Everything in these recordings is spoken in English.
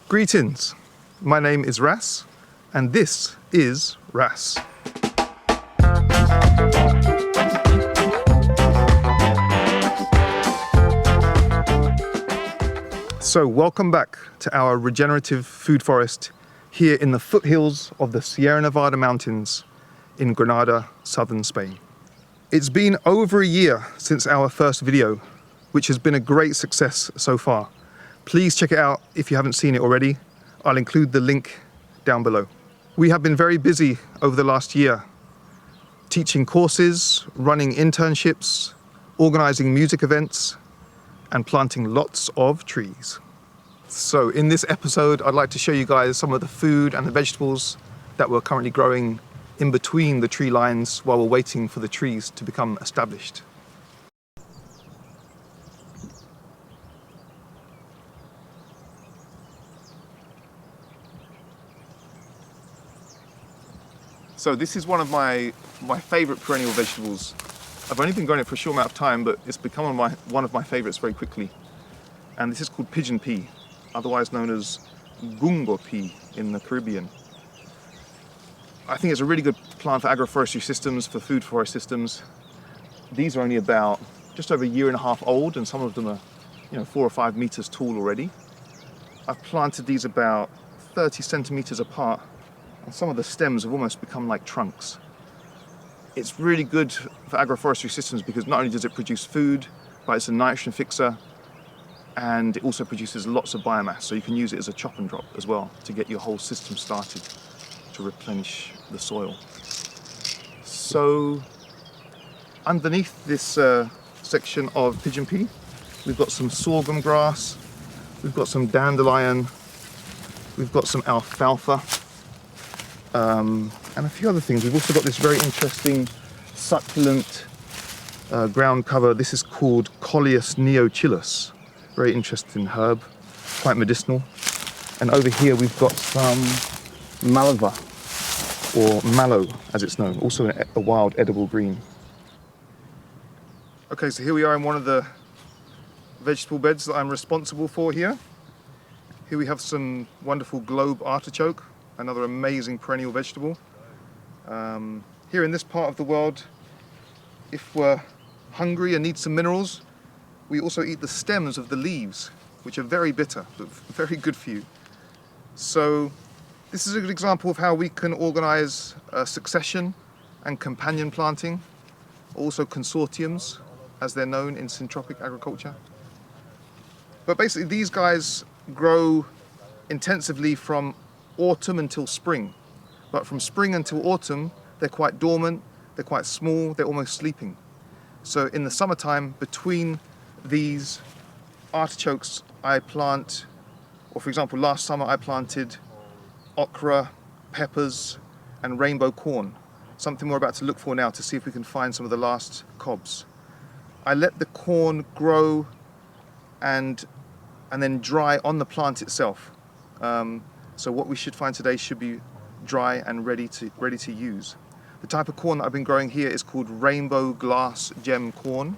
Greetings, my name is R.A.S. and this is R.A.S. So welcome back to our regenerative food forest here in the foothills of the Sierra Nevada mountains in Granada, southern Spain. It's been over a year since our first video, which has been a great success so far. Please check it out if you haven't seen it already. I'll include the link down below. We have been very busy over the last year, teaching courses, running internships, organizing music events, and planting lots of trees. So in this episode, I'd like to show you guys some of the food and the vegetables that we're currently growing in between the tree lines while we're waiting for the trees to become established. So this is one of my favorite perennial vegetables. I've only been growing it for a short amount of time, but it's become one of my favorites very quickly. And this is called Pigeon Pea, otherwise known as Gungo pea in the Caribbean. I think it's a really good plant for agroforestry systems, for food forest systems. These are only about just over a year and a half old, and some of them are 4 or 5 meters tall already. I've planted these about 30 centimeters apart, and some of the stems have almost become like trunks. It's really good for agroforestry systems because not only does it produce food, but it's a nitrogen fixer, and it also produces lots of biomass, so you can use it as a chop and drop as well to get your whole system started to replenish the soil. So underneath this section of pigeon pea, we've got some sorghum grass, we've got some dandelion, we've got some alfalfa, and a few other things. We've also got this very interesting succulent ground cover. This is called Coleus neochilus. Very interesting herb, quite medicinal. And over here we've got some malva, or mallow as it's known, also a wild edible green. Okay, so here we are in one of the vegetable beds that I'm responsible for here. Here we have some wonderful globe artichoke, another amazing perennial vegetable. Here in this part of the world, if we're hungry and need some minerals, we also eat the stems of the leaves, which are very bitter, but very good for you. So this is a good example of how we can organize succession and companion planting, also consortiums, as they're known in syntropic agriculture. But basically these guys grow intensively from autumn until spring. But from spring until autumn, they're quite dormant, they're quite small, they're almost sleeping. So in the summertime, between these artichokes, I plant, or for example, last summer I planted okra, peppers, and rainbow corn. Something we're about to look for now to see if we can find some of the last cobs. I let the corn grow and then dry on the plant itself. So what we should find today should be dry and ready to use. The type of corn that I've been growing here is called rainbow glass gem corn,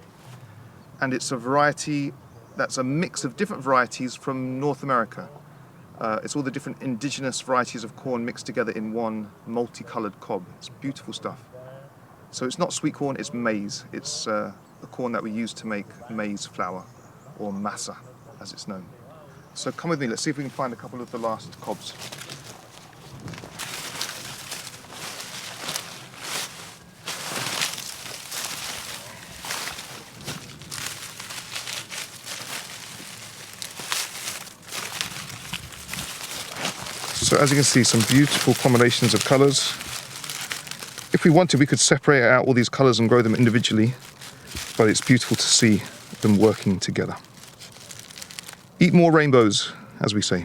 and it's a variety that's a mix of different varieties from North America. It's all the different indigenous varieties of corn mixed together in one multicolored cob. It's beautiful stuff. So it's not sweet corn, it's maize. It's the corn that we use to make maize flour, or masa as it's known. So come with me, let's see if we can find a couple of the last cobs. So as you can see, some beautiful combinations of colors. If we wanted, we could separate out all these colors and grow them individually, but it's beautiful to see them working together. Eat more rainbows, as we say.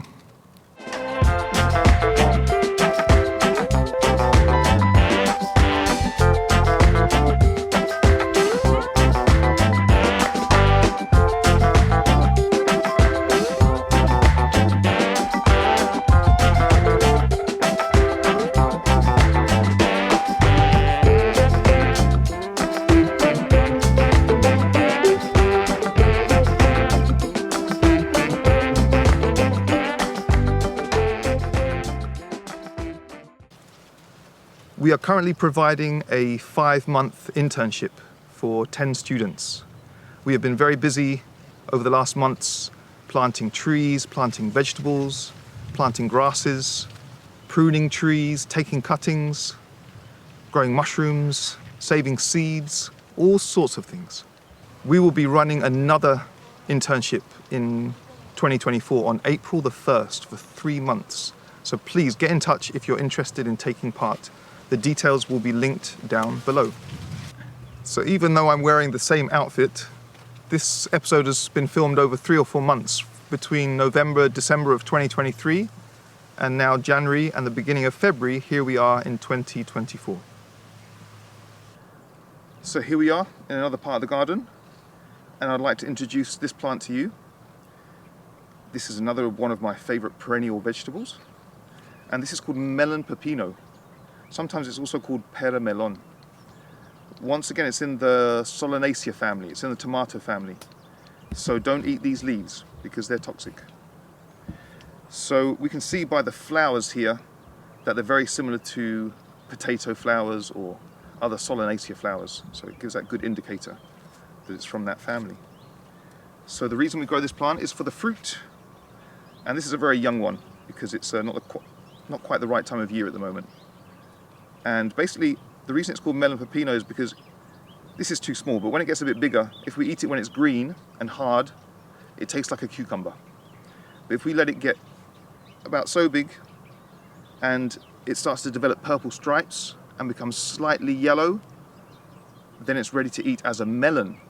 We are currently providing a 5-month internship for 10 students. We have been very busy over the last months planting trees, planting vegetables, planting grasses, pruning trees, taking cuttings, growing mushrooms, saving seeds, all sorts of things. We will be running another internship in 2024 on April the 1st for 3 months. So please get in touch if you're interested in taking part. The details will be linked down below. So even though I'm wearing the same outfit, this episode has been filmed over 3 or 4 months between November, December of 2023 and now January and the beginning of February. Here we are in 2024. So here we are in another part of the garden, and I'd like to introduce this plant to you. This is another one of my favorite perennial vegetables, and this is called Melon Pepino. Sometimes it's also called pera melon. Once again, it's in the Solanaceae family, it's in the tomato family. So don't eat these leaves because they're toxic. So we can see by the flowers here that they're very similar to potato flowers or other Solanaceae flowers. So it gives that good indicator that it's from that family. So the reason we grow this plant is for the fruit. And this is a very young one because it's not quite the right time of year at the moment. And basically, the reason it's called Melon Pepino is because this is too small, but when it gets a bit bigger, if we eat it when it's green and hard, it tastes like a cucumber. But if we let it get about so big and it starts to develop purple stripes and becomes slightly yellow, then it's ready to eat as a melon,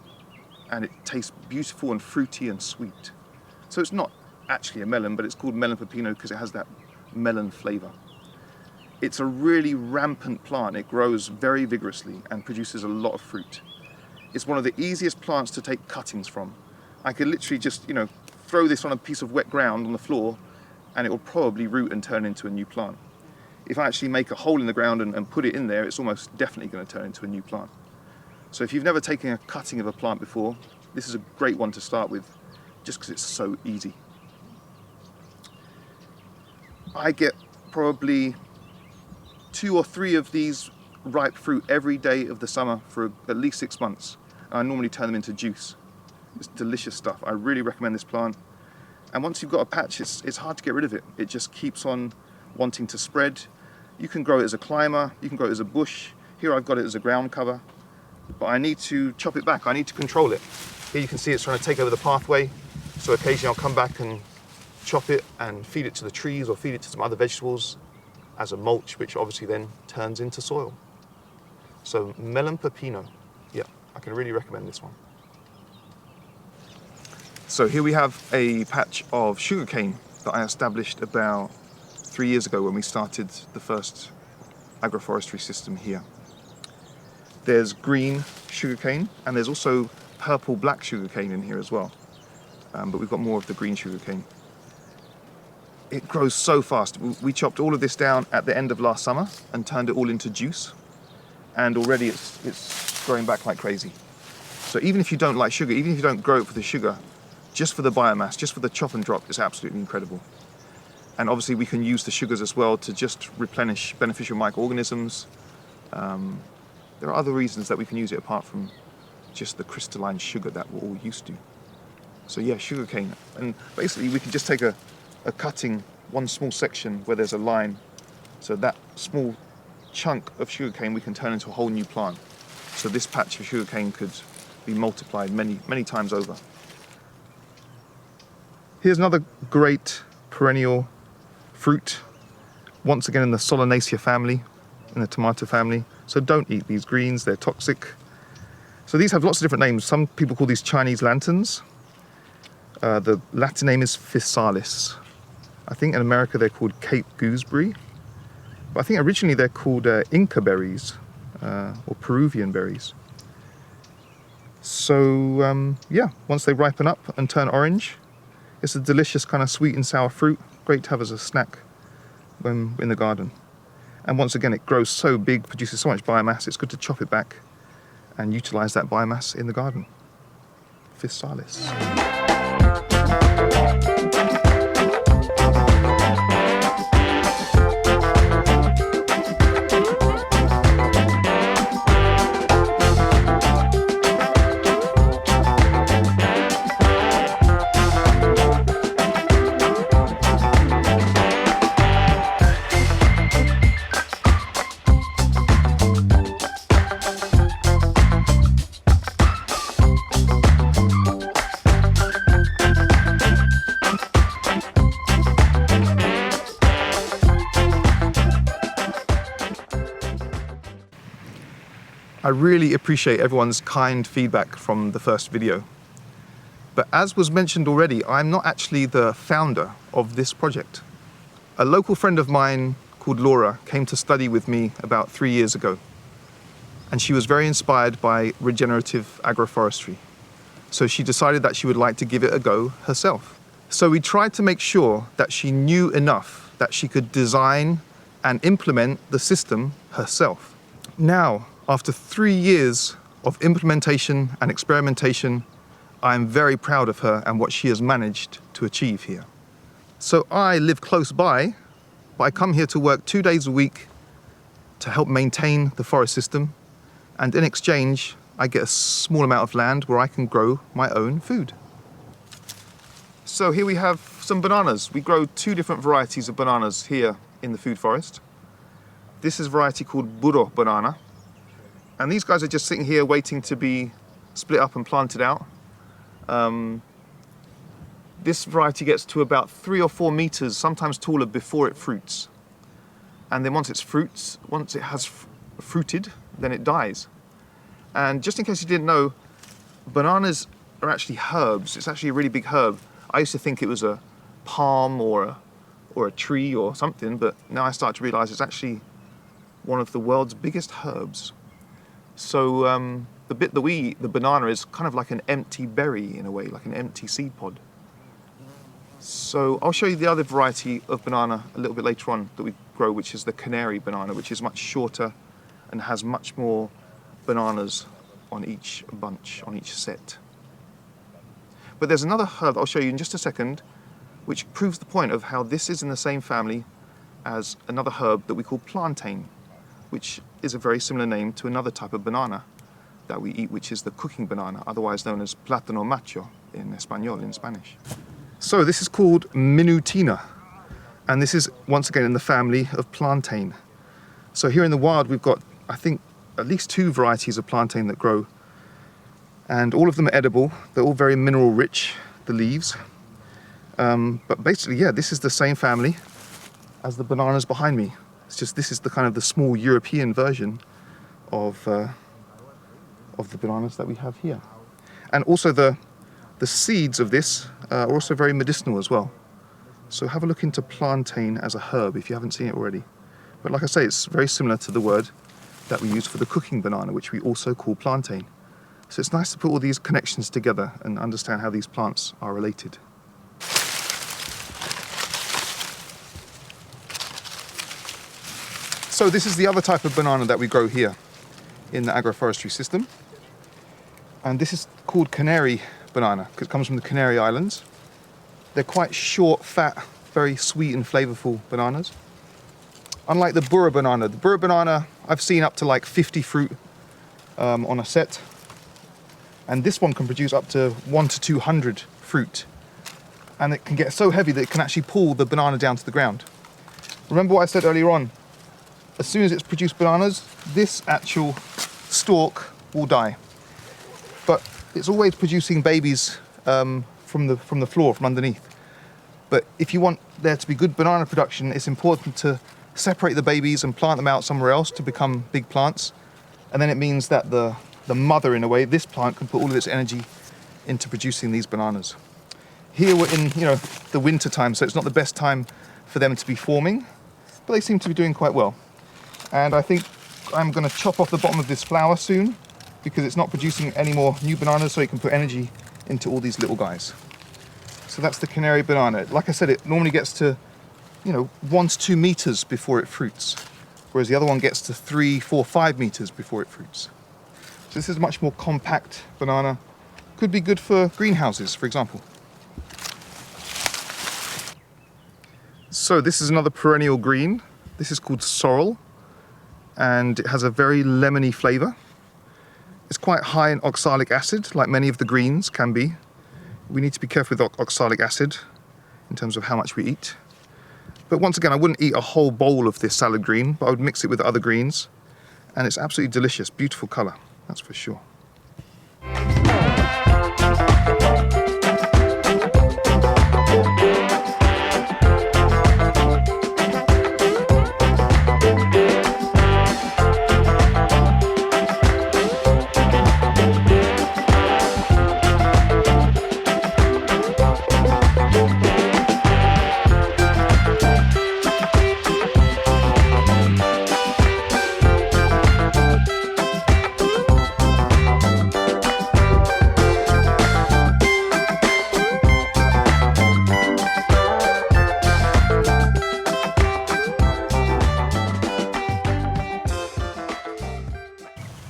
and it tastes beautiful and fruity and sweet. So it's not actually a melon, but it's called Melon Pepino because it has that melon flavor. It's a really rampant plant. It grows very vigorously and produces a lot of fruit. It's one of the easiest plants to take cuttings from. I could literally just, throw this on a piece of wet ground on the floor and it will probably root and turn into a new plant. If I actually make a hole in the ground and put it in there, it's almost definitely going to turn into a new plant. So if you've never taken a cutting of a plant before, this is a great one to start with, just because it's so easy. I get probably 2 or 3 of these ripe fruit every day of the summer for at least 6 months. I normally turn them into juice. It's delicious stuff. I really recommend this plant. And once you've got a patch, it's hard to get rid of it. It just keeps on wanting to spread. You can grow it as a climber, you can grow it as a bush. Here I've got it as a ground cover, but I need to chop it back. I need to control it. Here you can see it's trying to take over the pathway. So occasionally I'll come back and chop it and feed it to the trees or feed it to some other vegetables as a mulch, which obviously then turns into soil. So Melon Pepino, yeah, I can really recommend this one. So here we have a patch of sugarcane that I established about 3 years ago when we started the first agroforestry system here. There's green sugarcane and there's also purple black sugarcane in here as well. But we've got more of the green sugarcane. It grows so fast. We chopped all of this down at the end of last summer and turned it all into juice. And already it's growing back like crazy. So even if you don't like sugar, even if you don't grow it for the sugar, just for the biomass, just for the chop and drop, it's absolutely incredible. And obviously we can use the sugars as well to just replenish beneficial microorganisms. There are other reasons that we can use it apart from just the crystalline sugar that we're all used to. So yeah, sugarcane. And basically we can just take a cutting, one small section where there's a line. So that small chunk of sugarcane we can turn into a whole new plant. So this patch of sugarcane could be multiplied many, many times over. Here's another great perennial fruit, once again in the Solanaceae family, in the tomato family. So don't eat these greens, they're toxic. So these have lots of different names. Some people call these Chinese lanterns. The Latin name is Physalis. I think in America they're called Cape gooseberry. But I think originally they're called Inca berries or Peruvian berries. So yeah, once they ripen up and turn orange, it's a delicious kind of sweet and sour fruit, great to have as a snack when in the garden. And once again, it grows so big, produces so much biomass, it's good to chop it back and utilize that biomass in the garden. Physalis. I really appreciate everyone's kind feedback from the first video. But as was mentioned already, I'm not actually the founder of this project. A local friend of mine called Laura came to study with me about 3 years ago. And she was very inspired by regenerative agroforestry. So she decided that she would like to give it a go herself. So we tried to make sure that she knew enough that she could design and implement the system herself. Now, after 3 years of implementation and experimentation, I am very proud of her and what she has managed to achieve here. So I live close by, but I come here to work 2 days a week to help maintain the forest system, and in exchange, I get a small amount of land where I can grow my own food. So here we have some bananas. We grow 2 different varieties of bananas here in the food forest. This is a variety called Burro Banana. And these guys are just sitting here waiting to be split up and planted out. This variety gets to about 3 or 4 meters, sometimes taller, before it fruits. And then once it has fruited, then it dies. And just in case you didn't know, bananas are actually herbs. It's actually a really big herb. I used to think it was a palm or a tree or something, but now I start to realize it's actually one of the world's biggest herbs. So the bit that we eat, the banana, is kind of like an empty berry in a way, like an empty seed pod. So I'll show you the other variety of banana a little bit later on that we grow, which is the Canary Banana, which is much shorter and has much more bananas on each bunch, on each set. But there's another herb that I'll show you in just a second, which proves the point of how this is in the same family as another herb that we call plantain, which is a very similar name to another type of banana that we eat, which is the cooking banana, otherwise known as plátano macho in Espanol, in Spanish. So this is called Minutina, and this is once again in the family of plantain. So here in the wild we've got, I think, at least 2 varieties of plantain that grow, and all of them are edible. They're all very mineral rich, the leaves. But basically, yeah, this is the same family as the bananas behind me. It's just this is the kind of the small European version of the bananas that we have here. And also the seeds of this are also very medicinal as well. So have a look into plantain as a herb if you haven't seen it already. But like I say, it's very similar to the word that we use for the cooking banana, which we also call plantain. So it's nice to put all these connections together and understand how these plants are related. So this is the other type of banana that we grow here in the agroforestry system. And this is called Canary Banana because it comes from the Canary Islands. They're quite short, fat, very sweet and flavorful bananas. Unlike the Burro Banana. The Burro Banana, I've seen up to like 50 fruit on a set. And this one can produce up to 100 to 200 fruit. And it can get so heavy that it can actually pull the banana down to the ground. Remember what I said earlier on? As soon as it's produced bananas, this actual stalk will die. But it's always producing babies from the floor, from underneath. But if you want there to be good banana production, it's important to separate the babies and plant them out somewhere else to become big plants. And then it means that the mother, in a way, this plant can put all of its energy into producing these bananas. Here we're in, the winter time, so it's not the best time for them to be forming, but they seem to be doing quite well. And I think I'm going to chop off the bottom of this flower soon because it's not producing any more new bananas, so you can put energy into all these little guys. So that's the Canary Banana. Like I said, it normally gets to 1 to 2 meters before it fruits, whereas the other one gets to 3, 4, 5 meters before it fruits. So this is a much more compact banana. Could be good for greenhouses, for example. So this is another perennial green. This is called Sorrel, and it has a very lemony flavor. It's quite high in oxalic acid, like many of the greens can be. We need to be careful with oxalic acid in terms of how much we eat. But once again, I wouldn't eat a whole bowl of this salad green, but I would mix it with other greens. And it's absolutely delicious, beautiful color, that's for sure.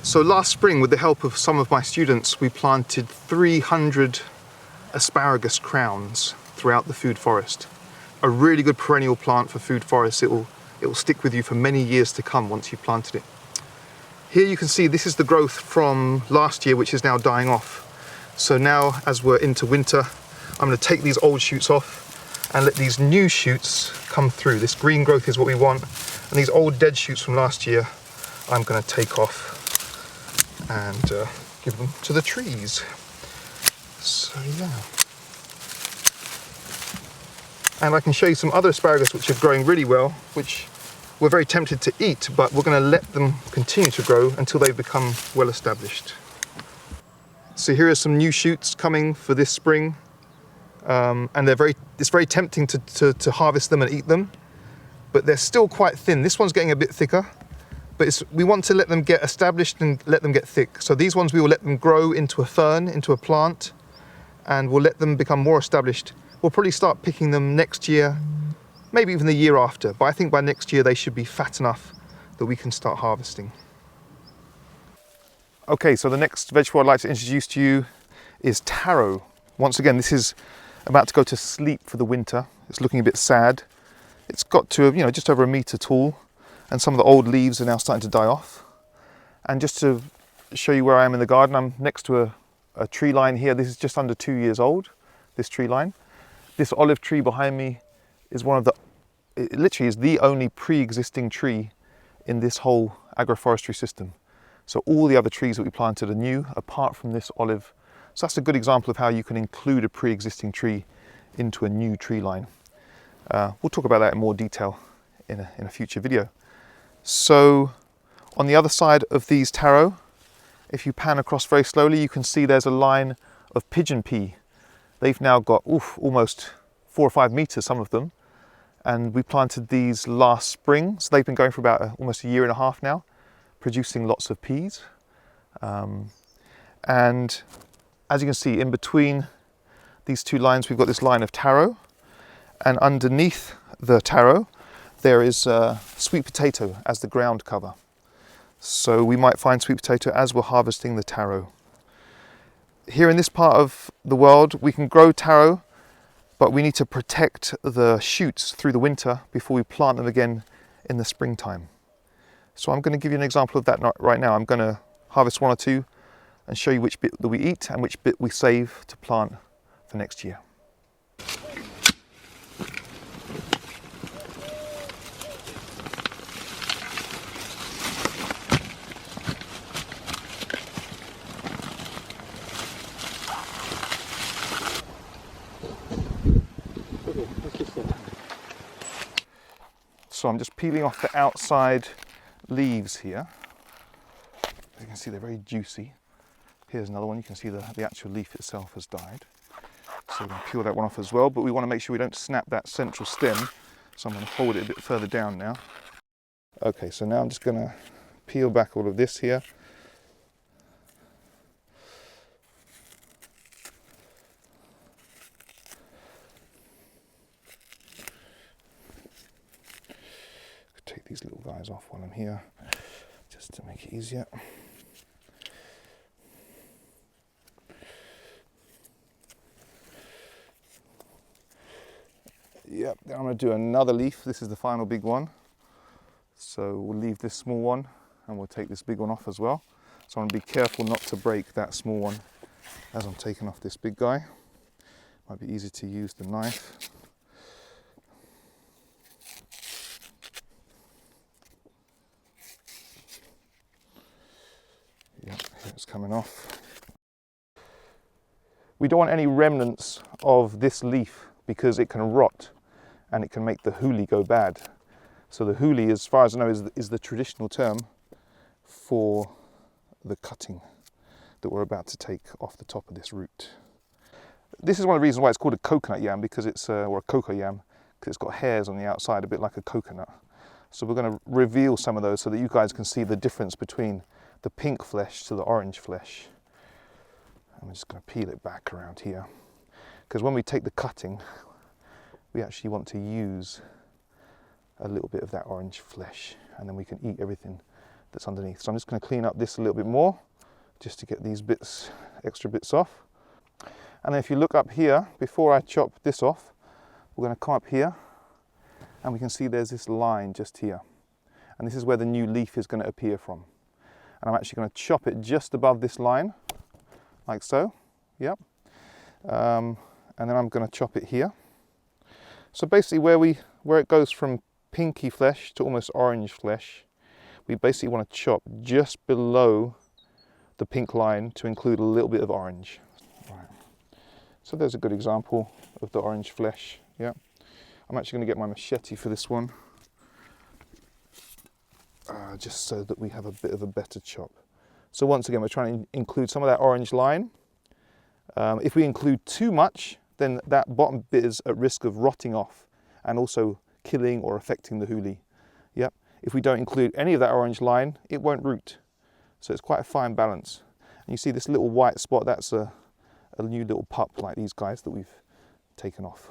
So last spring, with the help of some of my students, we planted 300 asparagus crowns throughout the food forest. A really good perennial plant for food forests. It will stick with you for many years to come once you've planted it. Here you can see this is the growth from last year, which is now dying off. So now, as we're into winter, I'm going to take these old shoots off and let these new shoots come through. This green growth is what we want, and these old dead shoots from last year I'm going to take off and give them to the trees. So yeah. And I can show you some other asparagus which are growing really well, which we're very tempted to eat, but we're going to let them continue to grow until they become well established. So here are some new shoots coming for this spring, and it's very tempting to harvest them and eat them, but they're still quite thin. This one's getting a bit thicker, but we want to let them get established and let them get thick. So these ones we will let them grow into a fern, into a plant, and we'll let them become more established. We'll probably start picking them next year, maybe even the year after, but I think by next year they should be fat enough that we can start harvesting. Okay, so the next vegetable I'd like to introduce to you is taro. Once again, this is about to go to sleep for the winter. It's looking a bit sad. It's got to, just over a metre tall, and some of the old leaves are now starting to die off. And just to show you where I am in the garden, I'm next to a tree line here. This is just under 2 years old, this tree line. This olive tree behind me is it literally is the only pre-existing tree in this whole agroforestry system. So all the other trees that we planted are new, apart from this olive. So that's a good example of how you can include a pre-existing tree into a new tree line. We'll talk about that in more detail in a future video. So on the other side of these taro, if you pan across very slowly, you can see there's a line of pigeon pea. They've now got almost 4 or 5 meters, some of them. And we planted these last spring. So they've been going for about almost a year and a half now, producing lots of peas. And as you can see, in between these two lines, we've got this line of taro. And underneath the taro, there is sweet potato as the ground cover. So we might find sweet potato as we're harvesting the taro. Here in this part of the world, we can grow taro, but we need to protect the shoots through the winter before we plant them again in the springtime. So I'm going to give you an example of that right now. I'm going to harvest 1 or 2 and show you which bit that we eat and which bit we save to plant for next year. So I'm just peeling off the outside leaves here. As you can see, they're very juicy. Here's another one. You can see the actual leaf itself has died. So we're going to peel that one off as well, but we want to make sure we don't snap that central stem. So I'm going to hold it a bit further down now. Okay, so now I'm just going to peel back all of this here. Take these little guys off while I'm here, just to make it easier. Yep, then I'm going to do another leaf. This is the final big one. So we'll leave this small one and we'll take this big one off as well. So I'm going to be careful not to break that small one as I'm taking off this big guy. Might be easy to use the knife. Yep, here it's coming off. We don't want any remnants of this leaf because it can rot and it can make the huli go bad. So the huli, as far as I know, is the traditional term for the cutting that we're about to take off the top of this root. This is one of the reasons why it's called a coconut yam, because or a coco yam, because it's got hairs on the outside, a bit like a coconut. So we're going to reveal some of those so that you guys can see the difference between the pink flesh to the orange flesh. I'm just going to peel it back around here, because when we take the cutting, we actually want to use a little bit of that orange flesh, and then we can eat everything that's underneath. So I'm just going to clean up this a little bit more, just to get these bits, extra bits off. And then if you look up here, before I chop this off, we're going to come up here, and we can see there's this line just here. And this is where the new leaf is going to appear from. And I'm actually going to chop it just above this line, like so. Yep. And then I'm going to chop it here. So basically where it goes from pinky flesh to almost orange flesh, we basically want to chop just below the pink line to include a little bit of orange. Right. So there's a good example of the orange flesh. Yeah. I'm actually going to get my machete for this one, just so that we have a bit of a better chop. So once again, we're trying to include some of that orange line. If we include too much, then that bottom bit is at risk of rotting off and also killing or affecting the huli. Yep. If we don't include any of that orange line, it won't root. So it's quite a fine balance. And you see this little white spot, that's a new little pup like these guys that we've taken off.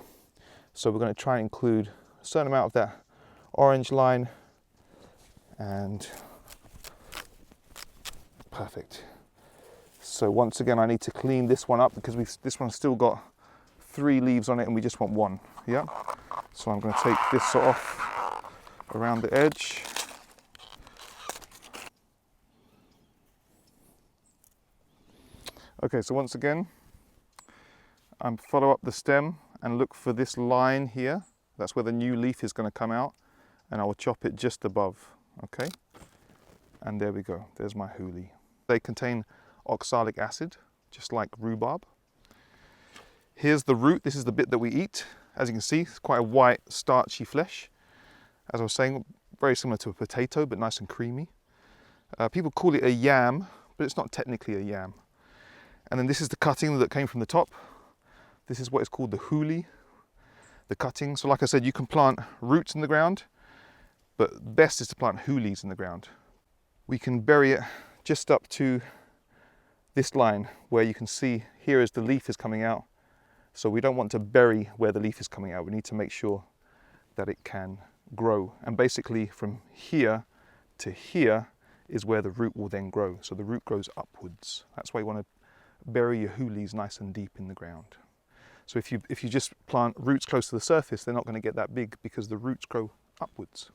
So we're going to try and include a certain amount of that orange line, and perfect. So once again, I need to clean this one up because this one's still got 3 leaves on it and we just want 1. Yeah. So I'm going to take this off around the edge. Okay, so once again, I'm follow up the stem and look for this line here. That's where the new leaf is going to come out, and I will chop it just above. Okay, and there we go. There's my huli. They contain oxalic acid, just like rhubarb. Here's the root. This is the bit that we eat. As you can see, it's quite a white, starchy flesh. As I was saying, very similar to a potato, but nice and creamy. People call it a yam, but it's not technically a yam. And then this is the cutting that came from the top. This is what is called the huli, the cutting. So like I said, you can plant roots in the ground, but best is to plant hulis in the ground. We can bury it just up to this line where you can see here as the leaf is coming out. So we don't want to bury where the leaf is coming out. We need to make sure that it can grow. And basically from here to here is where the root will then grow. So the root grows upwards. That's why you want to bury your hulis nice and deep in the ground. So if you just plant roots close to the surface, they're not going to get that big because the roots grow upwards.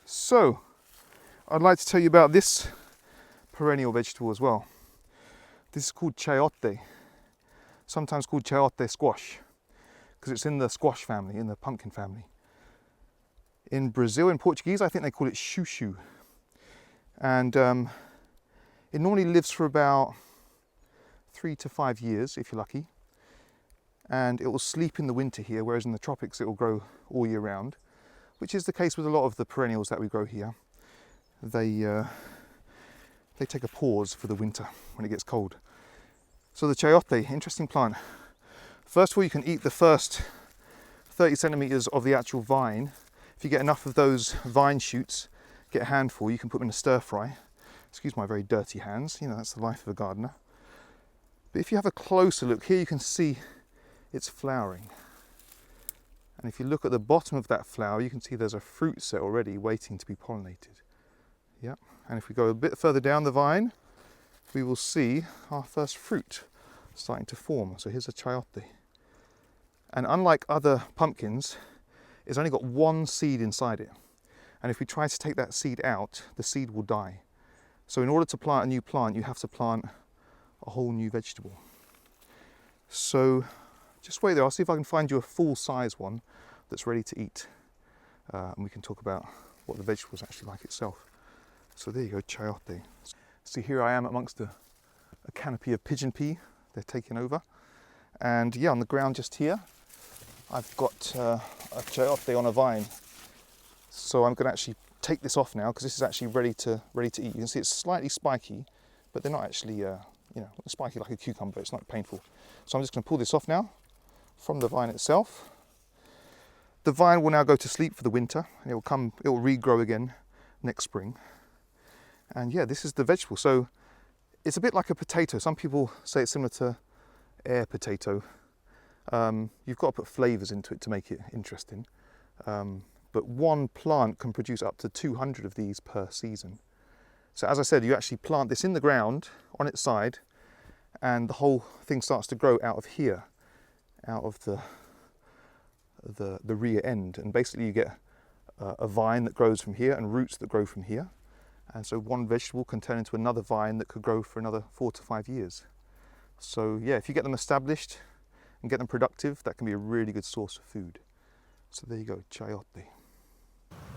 So, I'd like to tell you about this perennial vegetable as well. This is called chayote, sometimes called chayote squash, because it's in the squash family, in the pumpkin family. In Brazil, in Portuguese, I think they call it Shu Shu. And it normally lives for about 3 to 5 years, if you're lucky. And it will sleep in the winter here, whereas in the tropics it will grow all year round, which is the case with a lot of the perennials that we grow here. They take a pause for the winter when it gets cold. So the chayote, interesting plant. First of all, you can eat the first 30 centimeters of the actual vine. If you get enough of those vine shoots, get a handful, you can put them in a stir fry. Excuse my very dirty hands, you know, that's the life of a gardener. But if you have a closer look here, you can see it's flowering. And if you look at the bottom of that flower, you can see there's a fruit set already waiting to be pollinated. Yeah. And if we go a bit further down the vine, we will see our first fruit starting to form. So here's a chayote. And unlike other pumpkins, it's only got 1 seed inside it. And if we try to take that seed out, the seed will die. So in order to plant a new plant, you have to plant a whole new vegetable. So just wait there, I'll see if I can find you a full size one that's ready to eat. And we can talk about what the vegetable is actually like itself. So there you go, chayote. See, here I am amongst a canopy of pigeon pea. They're taking over. And yeah, on the ground just here, I've got a chayote on a vine. So I'm going to actually take this off now because this is actually ready to eat. You can see it's slightly spiky, but they're not actually, you know, spiky like a cucumber. It's not painful. So I'm just going to pull this off now from the vine itself. The vine will now go to sleep for the winter, and it will regrow again next spring. And yeah, this is the vegetable. So it's a bit like a potato. Some people say it's similar to air potato. You've got to put flavours into it to make it interesting. But one plant can produce up to 200 of these per season. So as I said, you actually plant this in the ground on its side, and the whole thing starts to grow out of here, out of the rear end. And basically you get a vine that grows from here and roots that grow from here. And so one vegetable can turn into another vine that could grow for another 4 to 5 years. So yeah, if you get them established and get them productive, that can be a really good source of food. So there you go, chayote.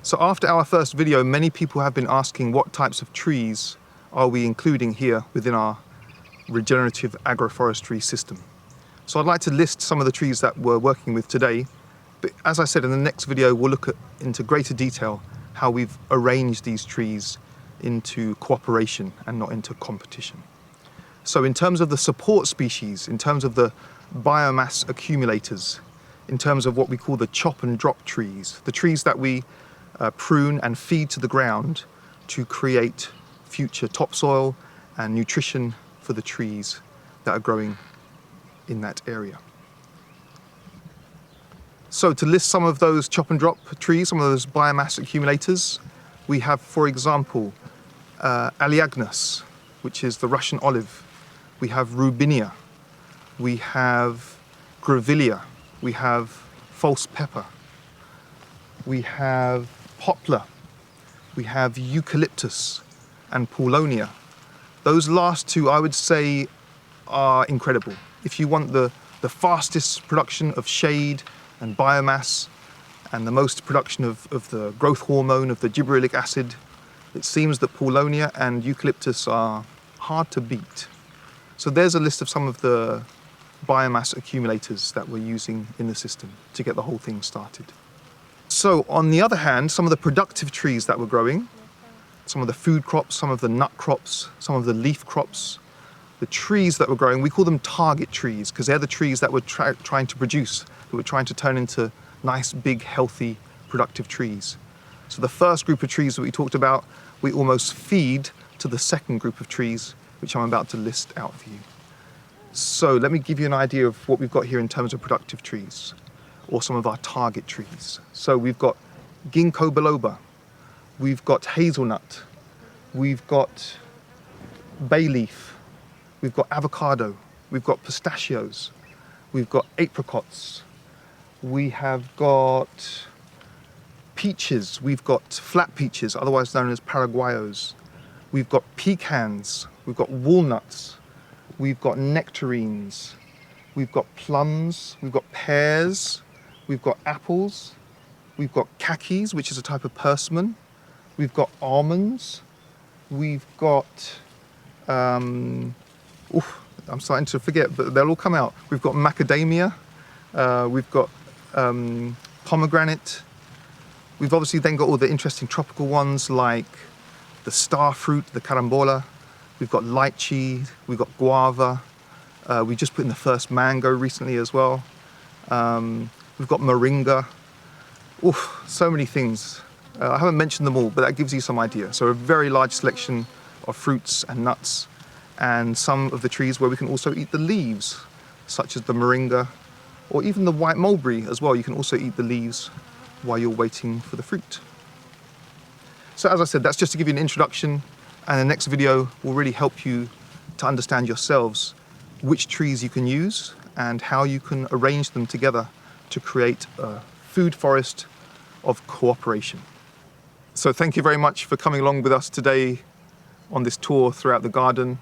So after our first video, many people have been asking what types of trees are we including here within our regenerative agroforestry system. So I'd like to list some of the trees that we're working with today. But as I said, in the next video, we'll look into greater detail how we've arranged these trees into cooperation and not into competition. So in terms of the support species, in terms of the biomass accumulators, in terms of what we call the chop and drop trees, the trees that we prune and feed to the ground to create future topsoil and nutrition for the trees that are growing in that area. So to list some of those chop and drop trees, some of those biomass accumulators, we have, for example, Aleagnus, which is the Russian olive. We have Rubinia. We have Grevillea. We have false pepper. We have poplar. We have eucalyptus and paulownia. Those last two, I would say, are incredible. If you want the fastest production of shade and biomass and the most production of the growth hormone, of the gibberellic acid, it seems that paulownia and eucalyptus are hard to beat. So there's a list of some of the biomass accumulators that we're using in the system to get the whole thing started. So on the other hand, some of the productive trees that we're growing, some of the food crops, some of the nut crops, some of the leaf crops, the trees that we're growing, we call them target trees because they're the trees that we're trying to produce, that we're trying to turn into nice, big, healthy, productive trees. So the first group of trees that we talked about, we almost feed to the second group of trees, which I'm about to list out for you. So let me give you an idea of what we've got here in terms of productive trees, or some of our target trees. So we've got ginkgo biloba, we've got hazelnut, we've got bay leaf, we've got avocado, we've got pistachios, we've got apricots, we have got peaches, we've got flat peaches, otherwise known as paraguayos, we've got pecans, we've got walnuts, we've got nectarines, we've got plums, we've got pears, we've got apples, we've got kakis, which is a type of persimmon, we've got almonds, we've got, I'm starting to forget, but they'll all come out. We've got macadamia, we've got pomegranate. We've obviously then got all the interesting tropical ones like the star fruit, the carambola. We've got lychee, we've got guava. We just put in the first mango recently as well. We've got moringa. Oof, so many things. I haven't mentioned them all, but that gives you some idea. So a very large selection of fruits and nuts, and some of the trees where we can also eat the leaves, such as the moringa, or even the white mulberry as well. You can also eat the leaves while you're waiting for the fruit. So as I said, that's just to give you an introduction, and the next video will really help you to understand yourselves which trees you can use and how you can arrange them together to create a food forest of cooperation. So thank you very much for coming along with us today on this tour throughout the garden.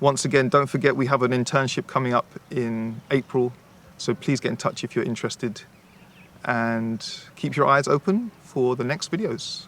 Once again, don't forget we have an internship coming up in April, so please get in touch if you're interested, and keep your eyes open for the next videos.